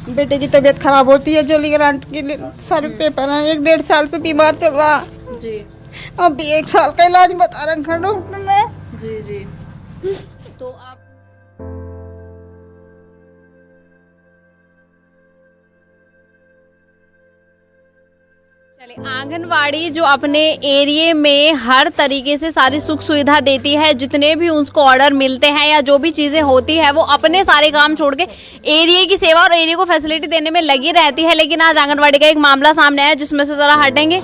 बेटे की तबीयत खराब होती है, जोली ग्रांट के लिए सारे पेपर हैं। 1-1.5 साल से बीमार चल रहा जी अभी 1 साल का इलाज बता रखा डॉक्टर ने। जी जी। तो आप चलिए, आंगनवाड़ी जो अपने एरिया में हर तरीके से सारी सुख सुविधा देती है, जितने भी उसको ऑर्डर मिलते हैं या जो भी चीज़ें होती है वो अपने सारे काम छोड़ के एरिया की सेवा और एरिया को फैसिलिटी देने में लगी रहती है। लेकिन आज आंगनवाड़ी का एक मामला सामने आया जिसमें से ज़रा हटेंगे,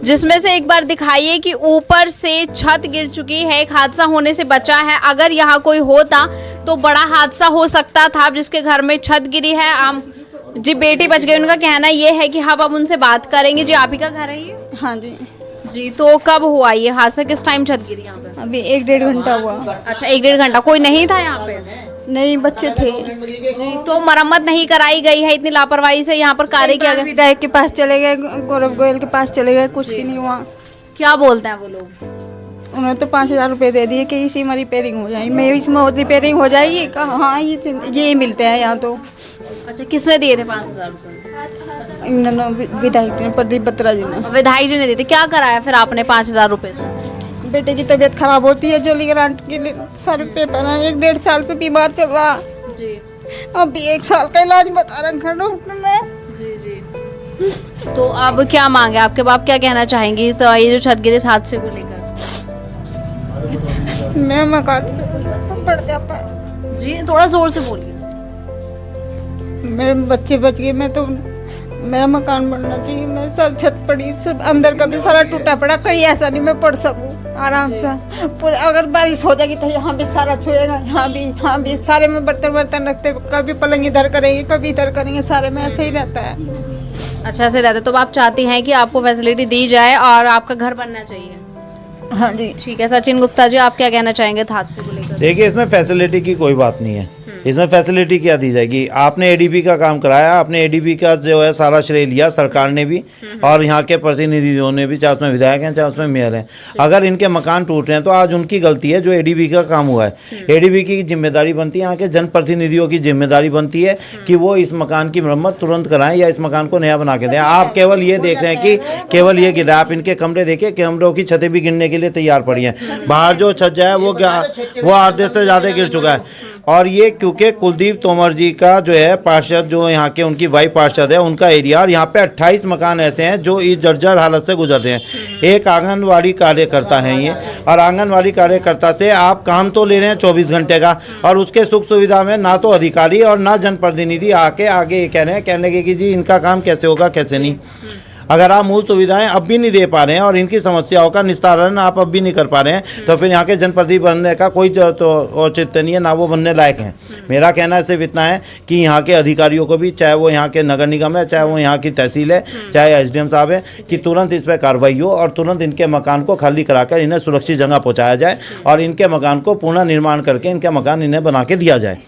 जिसमें से एक बार दिखाइए कि ऊपर से छत गिर चुकी है, एक हादसा होने से बचा है। अगर यहाँ कोई होता तो बड़ा हादसा हो सकता था। जिसके घर में छत गिरी है, जी बेटी बच गई, उनका कहना ये है कि हम अब उनसे बात करेंगे। जी आप ही का घर है ये? हाँ जी। जी तो कब हुआ ये हादसा, किस टाइम छत गिरी यहाँ पे? अभी 1-1.5 घंटा हुआ। अच्छा 1-1.5 घंटा, कोई नहीं था यहाँ पे? नहीं, बच्चे थे। जी तो मरम्मत नहीं कराई गई है, इतनी लापरवाही से यहाँ पर कार्य किया गया। विधायक के पास चले गए, गौरव गोयल के पास चले गए, कुछ भी नहीं हुआ। क्या बोलते हैं वो लोग? उन्होंने तो 5,000 रुपये दे दिए कि इसी में रिपेयरिंग हो जाएगी। मैं इसमें रिपेयरिंग हो जाएगी कहा? हाँ, ये मिलते हैं यहाँ तो। अच्छा किसने दिए थे 5,000 रुपये? इन्होंने विधायक ने, प्रदीप बत्रा जी ने। विधायक जी ने दिए थे। क्या कराया फिर आपने 5,000 रुपये से? बेटे की तबीयत खराब होती है, जोली ग्रांट के लिए सारे पेपर हैं। 1-1.5 साल से बीमार चल रहा जी अभी 1 साल का इलाज बता रखा डॉक्टर ने। जी जी। तो अब क्या मांगे आपके बाप, क्या कहना चाहेंगे इस ये जो छत गिरे इस हादसे को लेकर? मैं मकान से पड़ जाता है। जी थोड़ा जोर से बोलिए। मेरे बच्चे बच गए, मैं तो मेरा मकान बनना चाहिए। मेरे सर छत पड़ी, सब अंदर का भी सारा टूटा पड़ा। कहीं ऐसा नहीं मैं पढ़ सकूं आराम से। पूरे अगर बारिश हो जाएगी तो यहाँ भी सारा छुएगा, यहाँ भी सारे में बर्तन रखते, कभी पलंग इधर करेंगे, कभी इधर करेंगे, सारे में ऐसे ही रहता है। अच्छा ऐसे रहता है। तो आप चाहती हैं कि आपको फैसिलिटी दी जाए और आपका घर बनना चाहिए? हाँ जी। ठीक है। सचिन गुप्ता जी आप क्या कहना चाहेंगे हादसे को लेकर? देखिए इसमें फैसिलिटी की कोई बात नहीं है। इसमें फैसिलिटी क्या दी जाएगी? आपने एडीबी का काम कराया, आपने एडीबी का जो है सारा श्रेय लिया सरकार ने भी और यहाँ के प्रतिनिधियों ने भी, चाहे उसमें विधायक हैं चाहे उसमें मेयर हैं। अगर इनके मकान टूट रहे हैं तो आज उनकी गलती है जो एडीबी का काम हुआ है। एडीबी की जिम्मेदारी बनती है, यहाँ के जनप्रतिनिधियों की जिम्मेदारी बनती है कि वो इस मकान की मरम्मत तुरंत कराएं या इस मकान को नया बना के दें। आप केवल ये देख रहे हैं कि केवल ये गिरा। आप इनके कमरे देखिए, कमरों की छतें भी गिरने के लिए तैयार पड़ी हैं। बाहर जो छत है वो आधे से ज़्यादा गिर चुका है। और ये क्योंकि कुलदीप तोमर जी का जो है पार्षद, जो यहाँ के उनकी वाइफ पार्षद है, उनका एरिया, और यहाँ पे 28 मकान ऐसे हैं जो इस जर्जर हालत से गुजर रहे हैं। एक आंगनवाड़ी कार्यकर्ता है ये, और आंगनवाड़ी कार्यकर्ता से आप काम तो ले रहे हैं 24 घंटे का, और उसके सुख सुविधा में ना तो अधिकारी और ना जनप्रतिनिधि आके आगे ये कह रहे हैं, कहने लगे कि जी इनका काम कैसे होगा कैसे नहीं। अगर आप मूल सुविधाएं अब भी नहीं दे पा रहे हैं और इनकी समस्याओं का निस्तारण आप अब भी नहीं कर पा रहे हैं तो फिर यहाँ के जनप्रतिनिधि बनने का कोई तो औचित्य नहीं है, ना वो बनने लायक हैं। मेरा कहना सिर्फ इतना है कि यहाँ के अधिकारियों को भी, चाहे वो यहाँ के नगर निगम है, चाहे वो यहाँ की तहसील है, चाहे एसडीएम साहब है, कि तुरंत इस पर कार्रवाई हो और तुरंत इनके मकान को खाली कराकर इन्हें सुरक्षित जगह पहुँचाया जाए और इनके मकान को पुनः निर्माण करके इनके मकान इन्हें बना के दिया जाए।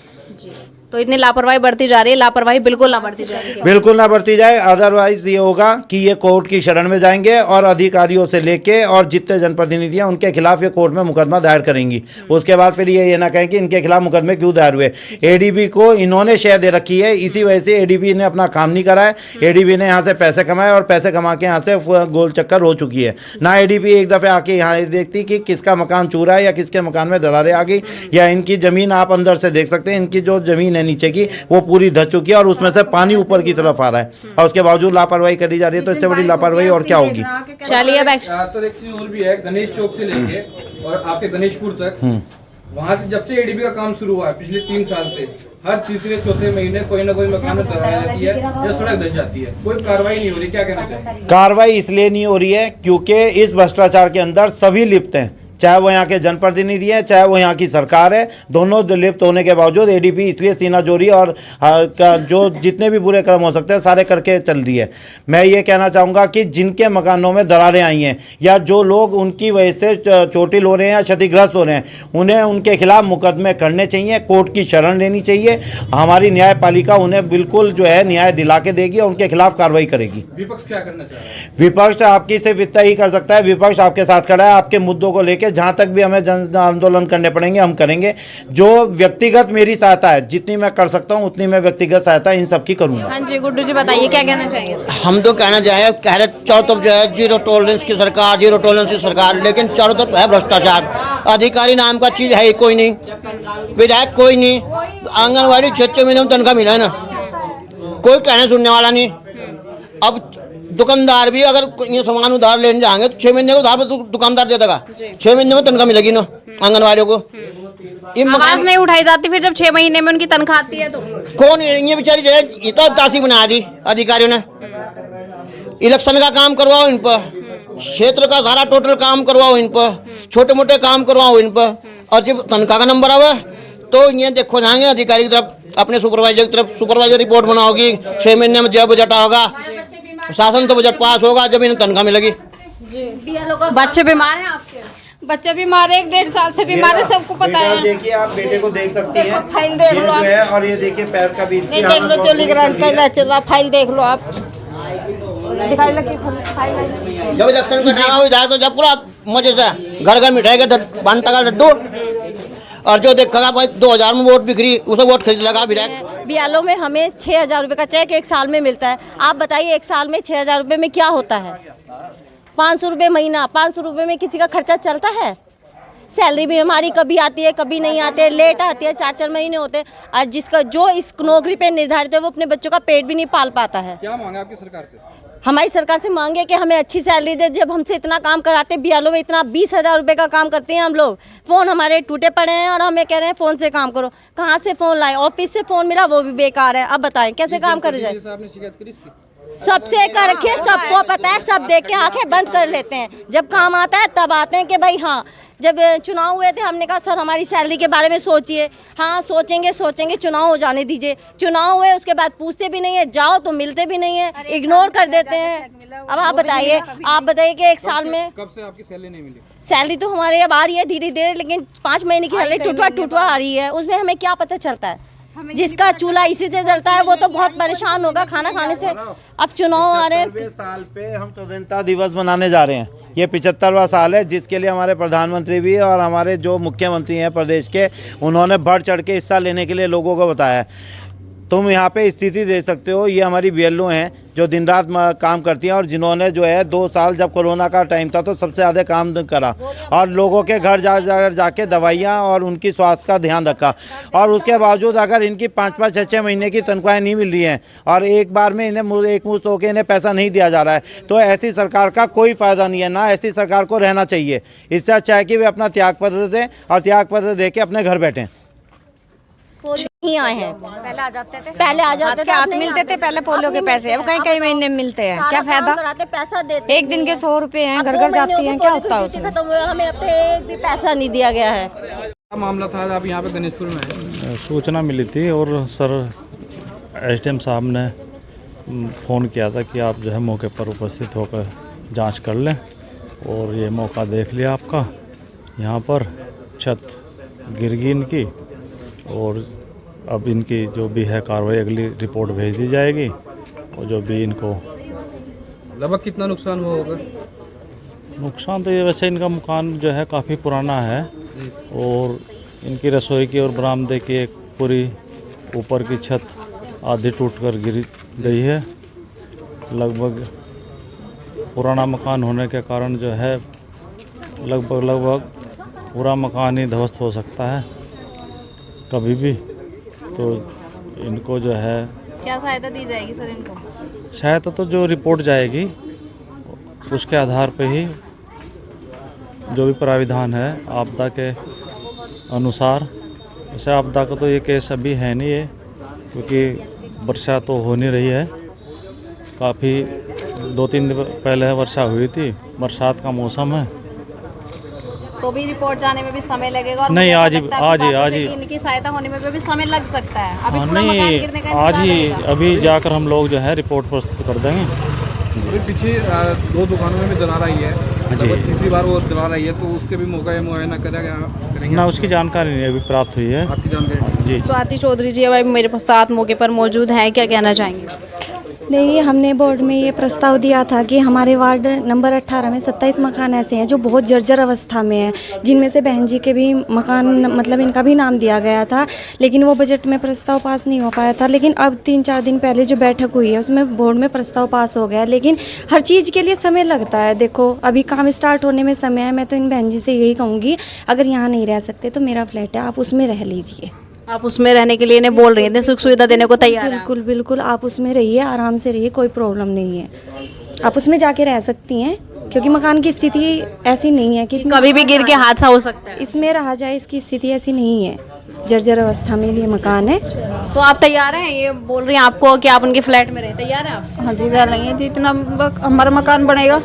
तो इतनी लापरवाही बढ़ती जा रही है, लापरवाही बिल्कुल ना बढ़ती जाए, बिल्कुल ना बढ़ती जाए। अदरवाइज ये होगा कि ये कोर्ट की शरण में जाएंगे और अधिकारियों से लेके और जितने जनप्रतिनिधि हैं उनके खिलाफ ये कोर्ट में मुकदमा दायर करेंगी। उसके बाद फिर ये ना कहें कि इनके खिलाफ मुकदमे क्यों दायर हुए। एडीबी को इन्होंने शय दे रखी है, इसी वजह से एडीबी ने अपना काम नहीं करा है। एडीबी ने यहाँ से पैसे कमाए और पैसे कमा के यहाँ से गोल चक्कर हो चुकी है। ना एडीबी एक दफ़े आके यहाँ देखती कि किसका मकान चूरा है या किसके मकान में दरारें आ गई, या इनकी ज़मीन आप अंदर से देख सकते हैं, इनकी जो ज़मीन है नीचे की वो पूरी धस चुकी है और उसमें से पानी ऊपर की तरफ आ रहा है, और उसके बावजूद लापरवाही करी जा रही है। तो इससे बड़ी लापरवाही और क्या होगी। चलिए अब सर एक चीज और भी है, गणेश चौक से लेके और आपके गणेशपुर तक, वहाँ से जब से एडीबी का काम शुरू हुआ है पिछले 3 साल से, हर तीसरे चौथे महीने कोई ना कोई मकान में दरार आ जाती है या सड़क धस जाती है, कोई कार्रवाई नहीं हो रही। क्या कहना चाहिए? कार्रवाई इसलिए नहीं हो रही है क्योंकि इस भ्रष्टाचार के अंदर सभी लिप्त हैं, चाहे वो यहाँ के जनप्रतिनिधि हैं चाहे वो यहाँ की सरकार है। दोनों लिप्त होने के बावजूद एडीपी इसलिए सीना चोरी और जो जितने भी बुरे कर्म हो सकते हैं सारे करके चल रही है। मैं ये कहना चाहूँगा कि जिनके मकानों में दरारें आई हैं या जो लोग उनकी वजह से चोटिल हो रहे हैं या क्षतिग्रस्त हो रहे हैं, उन्हें उनके खिलाफ मुकदमे करने चाहिए, कोर्ट की शरण लेनी चाहिए। हमारी न्यायपालिका उन्हें बिल्कुल जो है न्याय दिला के देगी और उनके खिलाफ कार्रवाई करेगी। विपक्ष क्या करना चाह रहा है? विपक्ष आपकी सिर्फ इतना ही कर सकता है, विपक्ष आपके साथ खड़ा है, आपके मुद्दों को लेकर करेंगे, जहाँ तक भी हमें जन आंदोलन करने पड़ेंगे हम करेंगे। जो व्यक्तिगत मेरी सहायता है, जितनी मैं कर सकता हूँ उतनी मैं व्यक्तिगत सहायता इन सब की करूँगा। हाँ जी, गुड्डू जी बताइए क्या कहना चाहिए? हम तो कहना चाहे कह रहे चारों तरफ जो है जीरो टॉलरेंस की सरकार, जीरो टॉलरेंस की सरकार, लेकिन चारों तरफ है भ्रष्टाचार। अधिकारी नाम का चीज़ है ही कोई नहीं, विधायक कोई नहीं, आंगनवाड़ी 6 महीने में तनख्वाह मिला है ना, कोई कहने सुनने वाला नहीं। अब दुकानदार भी अगर ये सामान उधार लेने जाएंगे तो 6 महीने को उधार पर दुकानदार दे देगा, 6 महीने में तनख्वाह मिलेगी ना आंगनवाड़ियों को। आवाज नहीं उठाई जाती फिर जब 6 महीने में उनकी तनख्वाह आती है तो? कौन ये बेचारी जो है ये तो दासी बना दी अधिकारियों ने। इलेक्शन का काम करवाओ इन पर, क्षेत्र का सारा टोटल काम करवाओ इन पर, छोटे मोटे काम करवाओ इन पर, और जब तनख्वाह का नंबर आवे तो ये देखो जाएंगे अधिकारी की तरफ, अपने सुपरवाइजर की तरफ, सुपरवाइजर रिपोर्ट बनाओगी, 6 महीने में जब बजट होगा, शासन तो बजट पास होगा जब इन्हें तनख्वाह मिलेगी। बच्चे बीमार हैं आपके? बच्चे बीमार है, 1.5 साल से बीमार है, सबको पता है। देखिए आप बेटे को देख सकती हैं, फाइल देख लो आप। है, और ये देखिए पैर का भी नहीं देख लो, चोली ग्रांट का इलाज चल रहा, फाइल देख लो आप। दिखाई लगी फाइल। जब इलेक्शन का टाइम हो तो जब पूरा मजे से घर घर मिठाई का बांटा का लड्डू, और जो देखा भाई 2000 में वोट बिखरी उसे वोट खरीद लगा विधायक। बीएलओ में हमें 6000 रुपये का चेक 1 साल में मिलता है। आप बताइए 1 साल में 6000 रुपये में क्या होता है? 500 रुपये महीना, 500 रुपये में किसी का खर्चा चलता है? सैलरी भी हमारी कभी आती है कभी नहीं आती है, लेट आती है, 4-4 महीने होते हैं, और जिसका जो इस नौकरी पे निर्धारित है वो अपने बच्चों का पेट भी नहीं पाल पाता है। क्या मांगे आपकी सरकार से? हमारी सरकार से मांगे कि हमें अच्छी सैलरी दे। जब हमसे इतना काम कराते हैं, बीएलओ में इतना 20,000 रुपये का काम करते हैं हम लोग, फ़ोन हमारे टूटे पड़े हैं और हमें कह रहे हैं फ़ोन से काम करो। कहाँ से फ़ोन लाए? ऑफिस से फ़ोन मिला वो भी बेकार है। अब बताएं कैसे काम करे जाए? आपने शिकायत करी इसकी? सबसे कर रखे, सबको पता है, सब देख के आंखें बंद कर लेते हैं। जब काम आता है तब आते हैं कि भाई हाँ, जब चुनाव हुए थे हमने कहा सर हमारी सैलरी के बारे में सोचिए। हाँ सोचेंगे, चुनाव हो जाने दीजिए। चुनाव हुए उसके बाद पूछते भी नहीं है, जाओ तो मिलते भी नहीं है, इग्नोर कर देते हैं। अब आप बताइए कि 1 साल में कब से आपकी सैलरी नहीं मिली? सैलरी तो हमारे अब आ रही है धीरे धीरे, लेकिन 5 महीने की सैलरी टूटवा आ रही है, उसमें हमें क्या पता चलता है? जिसका चूल्हा इसी से जलता है वो तो बहुत परेशान होगा खाना खाने से। अब चुनाव आ रहे हैं, साल पे हम स्वतंत्रता दिवस मनाने जा रहे हैं। ये 75वां साल है जिसके लिए हमारे प्रधानमंत्री भी और हमारे जो मुख्यमंत्री हैं प्रदेश के, उन्होंने बढ़ चढ़ के हिस्सा लेने के लिए लोगों को बताया है। तुम यहाँ पे स्थिति देख सकते हो, ये हमारी बीएलओ हैं जो दिन रात काम करती हैं, और जिन्होंने जो है 2 साल जब कोरोना का टाइम था तो सबसे ज़्यादा काम करा, और लोगों के घर जाके दवाइयाँ और उनकी स्वास्थ्य का ध्यान रखा। और उसके बावजूद अगर इनकी 5-5, 6-6 महीने की तनख्वाहें नहीं मिल रही हैं और एक बार में इन्हें एक मुश्त होकर इन्हें पैसा नहीं दिया जा रहा है, तो ऐसी सरकार का कोई फ़ायदा नहीं है, ना ऐसी सरकार को रहना चाहिए। इससे अच्छा है कि वे अपना त्यागपत्र दें और त्यागपत्र दे के अपने घर बैठें। नहीं आए हैं। पहले आ जाते थे, हाथ मिलते थे पहले पोलियो के पैसे, अब कहीं कहीं महीने मिलते हैं, क्या फायदा? पैसा देते, 1 दिन के 100 रुपए हैं, घर घर जाती हैं, क्या होता है उसमें? हमें अब एक भी पैसा नहीं दिया गया है। क्या मामला था? आप यहाँ पे गणेशपुर में आए? सूचना मिली थी और सर एसडीएम साहब ने फ़ोन किया था कि आप जो है मौके पर उपस्थित होकर जांच कर लें, और ये मौका देख लिया आपका। यहाँ पर छत गिर गई इनकी, और अब इनकी जो भी है कार्रवाई अगली रिपोर्ट भेज दी जाएगी, और जो भी इनको लगभग कितना नुकसान हुआ होगा? नुकसान तो ये वैसे इनका मकान जो है काफ़ी पुराना है, और इनकी रसोई की और बरामदे की एक पूरी ऊपर की छत आधी टूटकर गिर गई है। लगभग पुराना मकान होने के कारण जो है लगभग पूरा मकान ही ध्वस्त हो सकता है कभी भी। तो इनको जो है क्या सहायता दी जाएगी सर इनको? सहायता तो जो रिपोर्ट जाएगी उसके आधार पे ही जो भी प्राविधान है आपदा के अनुसार। जैसे आपदा का तो ये केस अभी है नहीं है, क्योंकि वर्षा तो हो नहीं रही है, काफ़ी 2-3 दिन पहले वर्षा हुई थी, बरसात का मौसम है, तो भी रिपोर्ट जाने में भी समय लगेगा। और नहीं, आज ही इनकी सहायता होने में भी समय लग सकता है। अभी पूरा नहीं, मकान गिरने का आज ही इंतजार रहेगा। अभी जाकर हम लोग जो है रिपोर्ट प्रस्तुत कर देंगे। अभी पीछे 2 दुकानों में भी दरार आई है, तीसरी बार वो दरार आई है, तो उसके भी मुआयना करेंगे ना? उसकी जानकारी नहीं अभी प्राप्त हुई है। आपकी जानकारी? जी। स्वाति चौधरी जी अब मेरे साथ मौके पर मौजूद हैं, क्या कहना चाहेंगे? नहीं, हमने बोर्ड में ये प्रस्ताव दिया था कि हमारे वार्ड नंबर 18 में 27 मकान ऐसे हैं जो बहुत जर्जर अवस्था में हैं, जिनमें से बहन जी के भी मकान मतलब इनका भी नाम दिया गया था, लेकिन वो बजट में प्रस्ताव पास नहीं हो पाया था। लेकिन अब 3-4 दिन पहले जो बैठक हुई है उसमें बोर्ड में प्रस्ताव पास हो गया। लेकिन हर चीज़ के लिए समय लगता है। देखो अभी काम स्टार्ट होने में समय है। मैं तो इन बहन जी से यही कहूँगी, अगर यहाँ नहीं रह सकते तो मेरा फ्लैट है, आप उसमें रह लीजिए। आप उसमें रहने के लिए इन्हें बोल रही हैं, सुख सुविधा देने को तैयार है। बिल्कुल बिल्कुल, आप उसमें रहिए, आराम से रहिए, कोई प्रॉब्लम नहीं है। आप उसमें जाके रह सकती हैं क्योंकि मकान की स्थिति ऐसी नहीं है कि कभी भी गिर के हादसा हो सकता है। इसमें रहा जाए, इसकी स्थिति ऐसी नहीं है। जर्जर अवस्था में ये मकान है। तो आप तैयार हैं? ये बोल रही हैं आपको कि आप उनके फ्लैट में रहे, तैयार हैं आप? हाँ जी, रह लेंगे जितना हमारा मकान बनेगा।